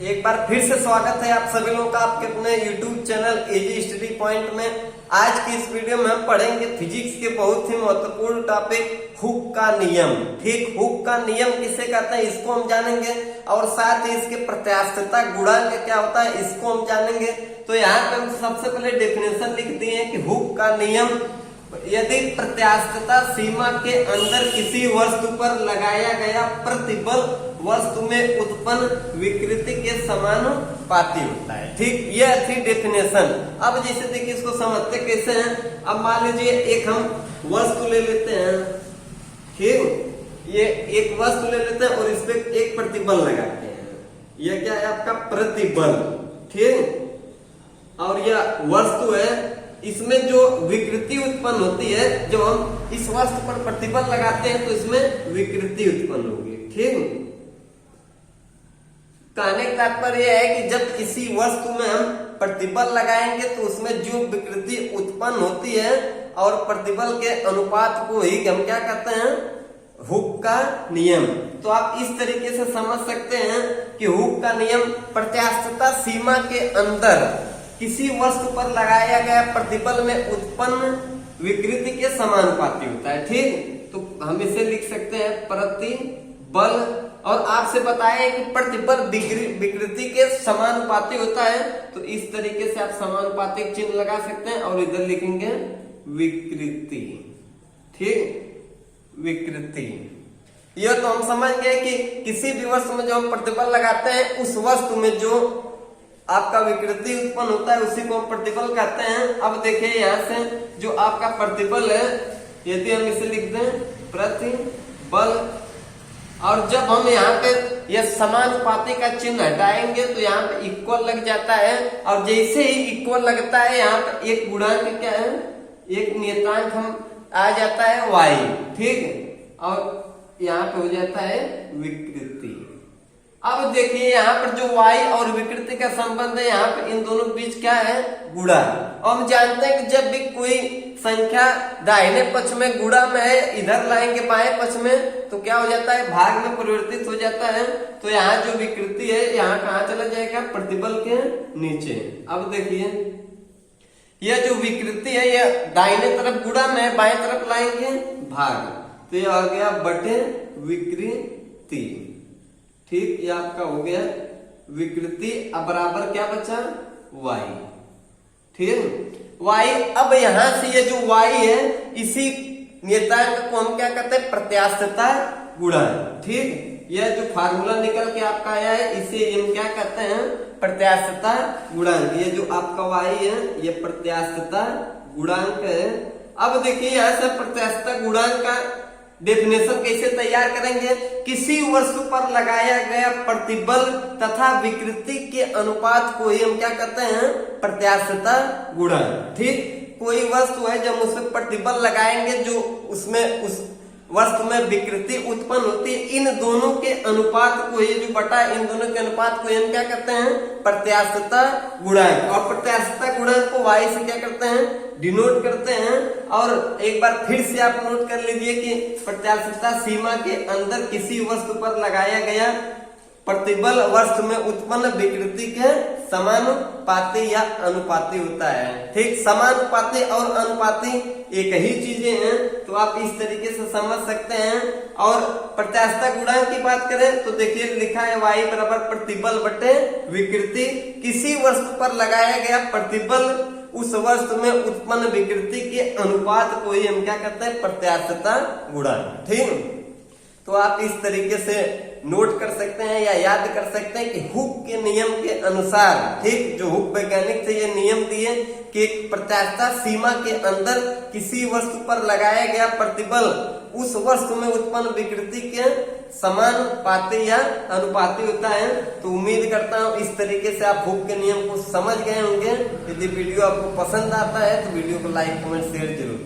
एक बार फिर से स्वागत है आप सभी लोगों का आपके अपने YouTube चैनल एजी स्टडी पॉइंट में। आज की इस वीडियो में हम पढ़ेंगे फिजिक्स के बहुत ही महत्वपूर्ण टॉपिक हुक का नियम। ठीक, हुक का नियम किसे कहते हैं इसको हम जानेंगे और साथ ही इसके प्रत्यास्थता गुणांक क्या होता है इसको हम जानेंगे। तो यहाँ पे हम सबसे पहले डेफिनेशन लिख दिए हैं कि हुक का नियम यदि प्रत्यास्थता सीमा के अंदर किसी वस्तु पर लगाया गया प्रतिबल वस्तु में उत्पन्न विकृति के समानुपाती होता है। ठीक, यह थी डेफिनेशन। अब जैसे देखिए इसको समझते कैसे हैं। अब मान लीजिए एक हम वस्तु ले लेते हैं, ठीक, ये एक वस्तु ले लेते हैं और इस पे एक प्रतिबल लगाते हैं। यह क्या है आपका प्रतिबल, ठीक, और यह वस्तु है। इसमें जो विकृति उत्पन्न होती है, जब हम इस वस्तु पर प्रतिबल लगाते हैं तो इसमें विकृति उत्पन्न होगी। ठीक, कहने का तात्पर्य यह है कि जब किसी वस्तु में हम प्रतिबल लगाएंगे तो उसमें जो विकृति उत्पन्न होती है और प्रतिबल के अनुपात को ही हम क्या कहते हैं, हुक का नियम। तो आप इस तरीके से समझ सकते हैं कि हुक का नियम प्रत्यास्थता सीमा के अंदर किसी वस्तु पर लगाया गया प्रतिबल में उत्पन्न विकृति के समानुपाती होता है। ठीक, तो हम इसे लिख सकते हैं प्रतिबल, और आपसे बताया कि प्रतिबल विकृति के समानुपाती होता है। तो इस तरीके से आप समानुपाती चिन्ह लगा सकते हैं और इधर लिखेंगे विकृति। ठीक, विकृति। यह तो हम समझ गए कि किसी भी वस्तु में जो हम प्रतिबल लगाते हैं उस वस्तु में जो आपका विकृति उत्पन्न होता है उसी को हम प्रतिबल कहते हैं। अब देखिए यहाँ से जो आपका प्रतिबल है, यदि हम इसे लिख दें प्रतिबल, और जब हम यहाँ पे यह समानुपाती का चिन्ह हटाएंगे तो यहाँ पे इक्वल लग जाता है, और जैसे ही इक्वल लगता है यहाँ पे एक गुणांक क्या है, एक नियतांक हम आ जाता है y। ठीक, और यहाँ पे हो जाता है विकृति। अब देखिए यहाँ पर जो y और विकृति का संबंध है, यहाँ पे इन दोनों के बीच क्या है, गुणा। और हम जानते हैं कि जब भी कोई संख्या दाहिने पक्ष में गुणा में है, इधर लाएंगे बाएं पक्ष में तो क्या हो जाता है, भाग में परिवर्तित हो जाता है। तो यहाँ जो विकृति है यहाँ कहाँ चला जाएगा, प्रतिबल के नीचे। अब देखिए यह जो विकृति है यह दाहिने तरफ गुणा में है, बाएं तरफ लाएंगे भाग, तो यह आ गया बटे विकृति। ठीक, ये आपका हो गया विकृति। अब बराबर क्या बचा, y। ठीक, y। अब यहां से ये जो y है इसी नियतांक को हम क्या कहते हैं, प्रत्यास्थता गुणांक। ठीक, यह जो फार्मूला निकल के आपका आया है इसे हम क्या कहते हैं, प्रत्यास्थता गुणांक। ये जो आपका y है ये प्रत्यास्थता गुणांक है। अब देखिए यहां से प्रत्यास्थता गुणांक का डेफिनेशन कैसे तैयार करेंगे, किसी वस्तु पर लगाया गया प्रतिबल तथा विकृति के अनुपात को ही हम क्या कहते हैं, प्रत्यास्थता गुणांक। ठीक, कोई वस्तु है जब उसमें प्रतिबल लगाएंगे जो उसमें उस वस्तु में विकृति उत्पन्न होती है, इन दोनों के अनुपात को, ये जो बटा इन दोनों के अनुपात को हम क्या कहते हैं, प्रत्यास्थता गुणांक। और प्रत्यास्थता गुणांक को y से क्या करते हैं, डिनोट करते हैं। और एक बार फिर से आप नोट कर लीजिए कि प्रत्यास्थता सीमा के अंदर किसी वस्तु पर लगाया गया प्रतिबल वस्तु में उत्पन्न विकृति के समानुपाती या अनुपाती होता है। ठीक, समानुपाती और अनुपाती एक ही चीजें हैं, तो आप इस तरीके से समझ सकते हैं। और प्रत्यास्थता गुणांक की बात करें तो देखिए लिखा है y बराबर प्रतिबल बटे विकृति। किसी वस्तु पर लगाया गया प्रतिबल उस वस्तु में उत्पन्न विकृति के अनुपात को ही हम क्या कहते हैं, प्रत्यास्थता गुणांक। ठीक, तो आप इस तरीके से नोट कर सकते हैं या याद कर सकते हैं कि हुक के नियम के अनुसार, ठीक, जो हुक वैज्ञानिक थे ये नियम दिए कि प्रत्यास्थता सीमा के अंदर किसी वस्तु पर लगाया गया प्रतिबल उस वस्तु में उत्पन्न विकृति के समानुपाती या अनुपाती होता है। तो उम्मीद करता हूँ इस तरीके से आप हुक के नियम को समझ गए होंगे। यदि वीडियो आपको पसंद आता है तो वीडियो को लाइक कमेंट शेयर जरूर